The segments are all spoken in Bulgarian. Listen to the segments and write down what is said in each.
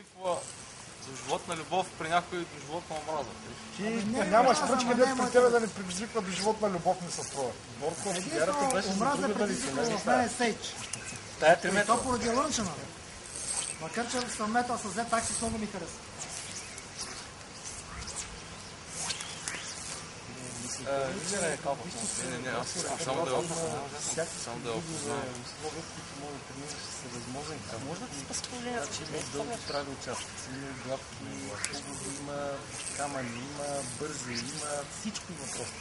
предизвиква до животна любов, при някой до животна омраза. Ти нямаш пръчка, дето при тебе да не предизвиква до животна любов, не се струва. Омраза предизвиква в мен Сейдж. И то поради лънчена. Макар че съм метал с Z Axis, много ми хареса. Не, аз само да я опознавам. Само да я опознавам. Условията, които могат да тренираш, са възможни. Може да ти спаси положение, че има дълго трябва участъци, има гладки, хубаво, има камъни, има бързи, има всичко има просто.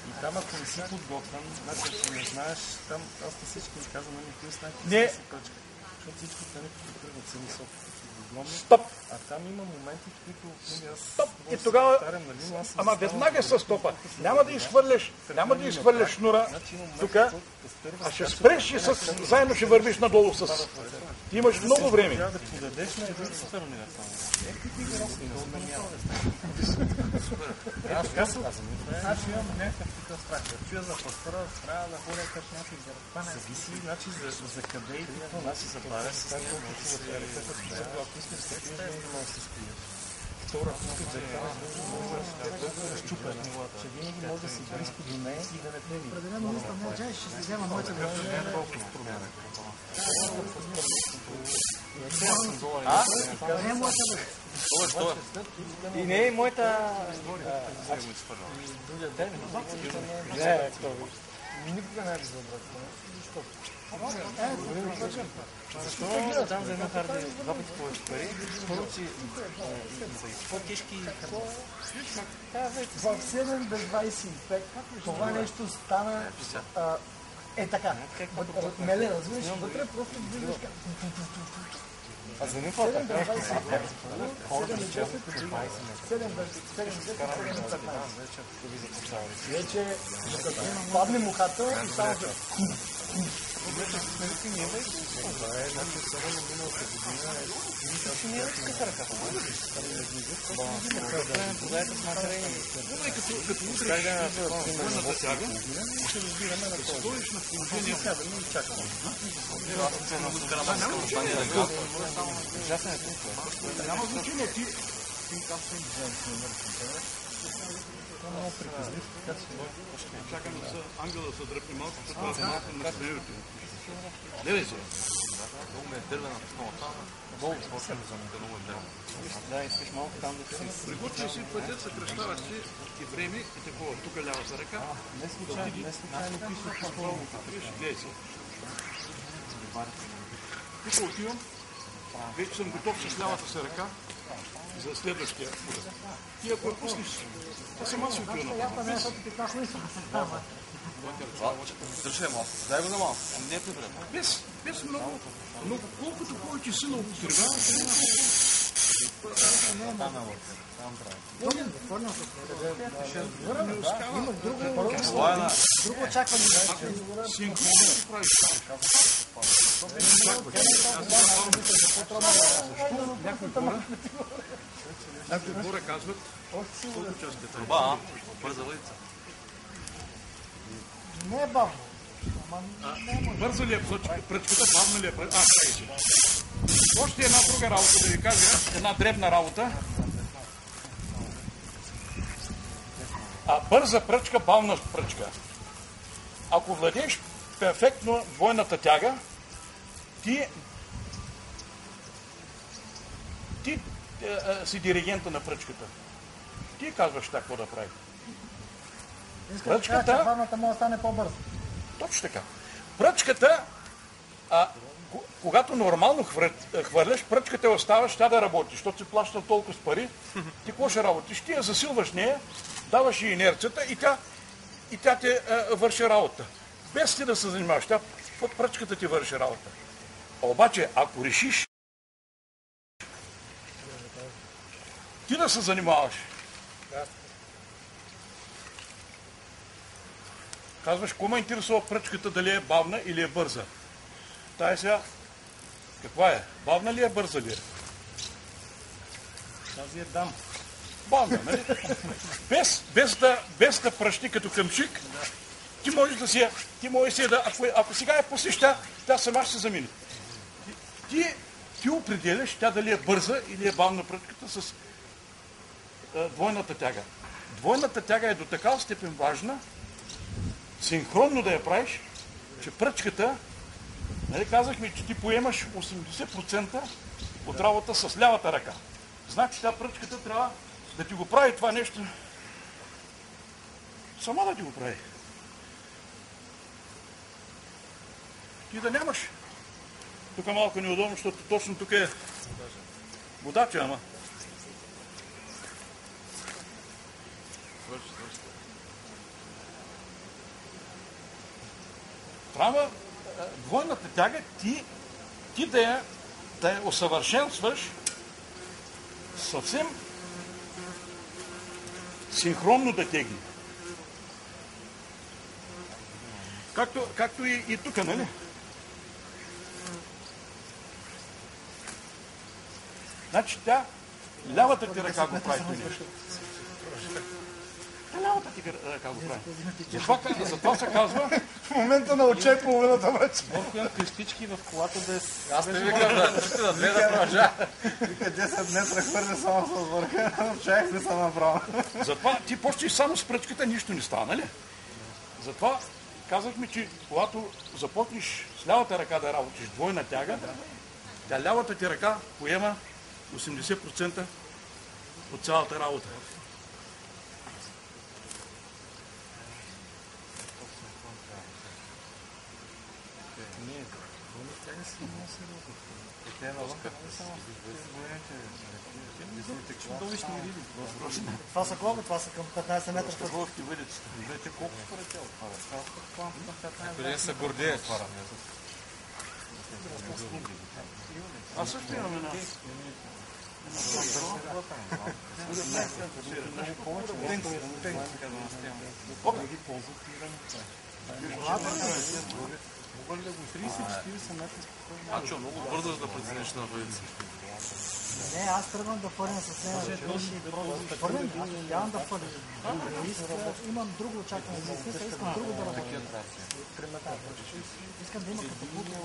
И там, ако не си подготвен, значи ако не знаеш, там аз на всички ми казвам, ти знаеш, че си пръчка. Защото всичко те тръгват са високо. Стоп! А там има моменти, в които аз... Стоп! И тогава... Ама веднага се стопа. Няма да изхвърляш шнура тук, а ще спреш и заедно ще вървиш надолу с... Ти имаш много време. Трябва да подадеш на един страни на това. Аз казвам, значи имам някакъв такъв страх. Да чуя за пастора, трябва да ходя къщ някой за разпане. Зависи, значи за къде и какво. Значи за това се става ако искаш да се може да се скриеш. Втора, разчупен, че винаги може да си близко до нея и да не те види. Определено искам не чай, ще си взема моите въпроси. Не е моята въпрос. И не е моята... Не, никога не е да забравя. Защо там за едно харди два пъти повече пари? Първо, че са по-тежки харди. В 7 без 25 това нещо стана така. Меле, разбираш, вътре просто виждаш как... А за какво така? 7 без 10, 7 без 15. Вече падне мухата и само за... Няма значение, ти... Чакам да се ангела да се дръпне малко, защото аз малко не смеюте. Не ли се? Много ме е дървена основата. Долу почвам за мен, много е дървена. Да, искаш малко там да си... Приготвя си пътят, съкръщаваш си и време и такова. Тук лява за ръка. Не случайно пише какво. Гледай си. Тук отивам. Вече съм готов с лявата си ръка за следващия удар. И ако я пуснеш, това сама си отива на това. Държай малко. Дай го за малко. Не е прибрано. Без много. Но колкото повече сила употребявам, Друго очакване. синхронно ти правиш. Някои хора казват, колко част е това? Труба, бърза лъица. Не е бавно. Бърза ли е пръчката, бавна ли е пръчката? Още една друга работа да ви кажа, една дребна работа. Бърза пръчка, бавна пръчка. Ако владееш перфектно двойната тяга, ти си диригента на пръчката. Ти казваш какво да прави. Пръчката... Бавната може да стане по-бързо. Точно така. Пръчката, когато нормално хвърляш, пръчката оставаш, тя да работи, защото си плаща толкова с пари, ти какво ще работиш? Ти я засилваш нея, даваш и инерцията и тя те върши работа. Без ти да се занимаваш, пръчката ти върши работа. Обаче, ако решиш ти да се занимаваш, казваш, кого ме интересува пръчката, дали е бавна или е бърза? Тая сега, каква е? Бавна ли е, бърза ли е? Тази е дам. Бавна, нали? Без да пръщи като къмшик, ти можеш да, ако сега я пуснеш, тя сама ще се замине. Ти ти определяш тя дали е бърза или е бавна пръчката с двойната тяга. Двойната тяга е до такава степен важна, синхронно да я правиш, че пръчката, нали казахме, че ти поемаш 80% от работа с лявата ръка. Значи тя пръчката трябва да ти го прави това нещо, сама да ти го прави. И да нямаш. Тук малко неудобно, защото точно тук е водача, ама. Трябва двойната тяга ти да я усъвършенстваш съвсем синхронно да тегне. Както и тук, нали? Значи лявата ти ръка го прави това нещо. Лявата ти ръка го прави. Затова се казва... В момента на оче половината вече. Колко кръстички в колата да е... Аз те викам да две да продължа. Вика 10 метра хвърля само с върха, човек не съм направил. Затова ти почти само с пръчката нищо не става, нали? Затова казахме, че когато започнеш с лявата ръка да работиш двойна тяга, лявата ти ръка поема 80% от цялата работа. Това са колко? Това са към 15 метра. Търговски въдиците. Виждате колко според тя отпада. Къде се гордеят? Аз също имам една. Ачо, много бързо да прецениш на въдица. Не, аз тръгвам да фърля с нея. Фърлям, нямам да фърля. Имам друго очакване. Искам друго да работя. Искам да има катапулта.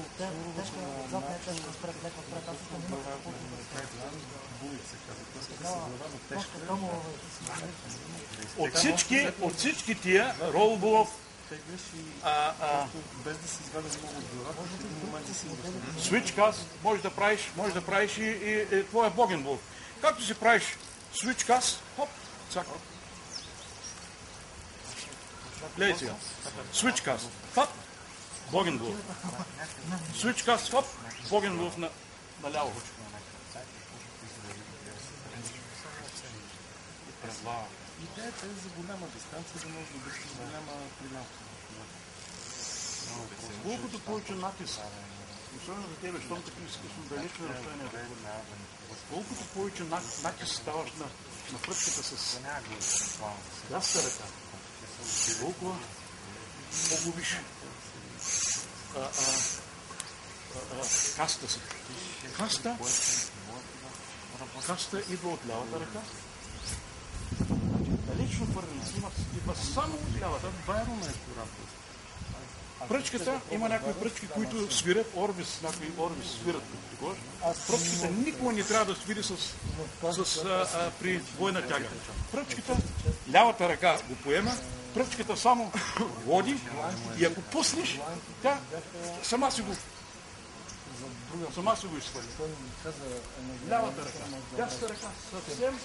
Тежка, отзад не е тежка, отпред, леко отпред. Аз искам да има катапулта. От всички тия ролболов без да се извади много дюра, свичкаст можеш да правиш и твоя богенбол. Както си правиш свичкаст, хоп, цак. Гледай сега. Свичкаст, хоп, богенбол. Свичкаст, хоп, богенбол наляво. идеята е за голяма дистанция, да може да бъде голяма принавка. Колкото повече натиск, особено за тебе, щом като искаш далечно разстояние, колкото повече натиск ставаш на пръчката с ляста ръка, толкова по-губиш каста си. Каста идва от лявата ръка. Далечно първенци идва само от лявата. Байрон е куратор. Пръчката, има някои пръчки, които свирят орбис, някои орбис свират. Пръчката никога не трябва да свири при двойна тяга. Пръчката, лявата ръка го поема, пръчката само води и ако пуснеш, тя сама си го изхвърли. Лявата ръка, дясната ръка, съвсем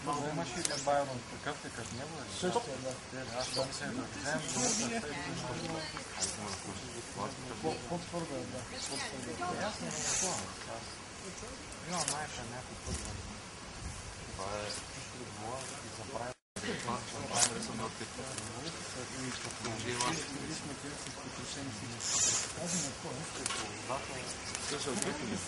Малко имаш и да Байрон, такъв такъв него е. Същия, да. Аз съм се взем. По-твърда, да. Ясно е това. Има майка някой път. Това е отбора и забравя. Това е съм открито. Тази на това. Те са открити ли?